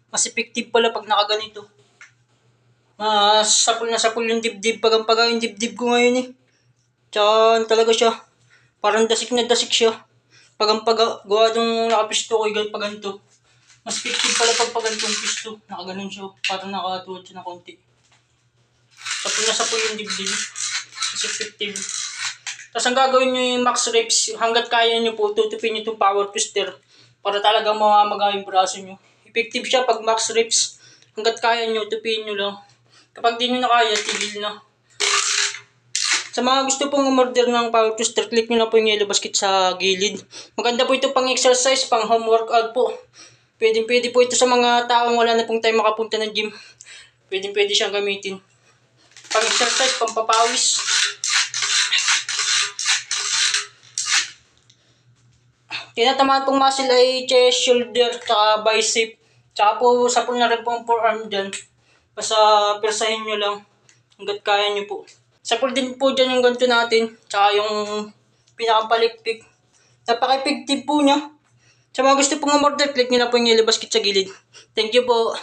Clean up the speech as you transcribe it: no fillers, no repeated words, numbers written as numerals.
Mas effective pala pag nakaganito. Mas sapul na sapul yung dibdib. Pagang-paga yung dibdib ko ngayon eh. Tsaka talaga siya. Parang dasik na dasik siya. Pagang-paga. Gawa nung nakapisto ko yung paganto. Mas effective pala pag pagantong pisto. Nakaganon siya. Parang nakatuwad siya na konti. Sapul na sapul yung dibdib. Mas effective. Tapos ang gagawin nyo yung max reps, hanggat kaya nyo po, tutupin nyo itong power twister para talagang mamamaga yung braso nyo. Effective siya pag max reps. Hanggat kaya nyo, tupin nyo lang. Kapag di nyo na kaya, tigil na. Sa mga gusto pong umorder ng power twister, click nyo na po yung yellow basket sa gilid. Maganda po ito pang exercise, pang home workout po. Pwede po ito sa mga taong wala na pong time makapunta ng gym. Pwede siyang gamitin. Pang exercise, pang papawis. Tinatamaan pong muscle ay chest, shoulder, tsaka bicep. Tsaka po, sapul na rin po ang forearm dyan. Basta persahin nyo lang hanggat kaya nyo po. Sapul din po dyan yung ganito natin. Tsaka yung pinakapalikpik. Napaka-effective po niya. Sa mga gusto pong umorder, click nyo na po yung yellow basket sa gilid. Thank you po.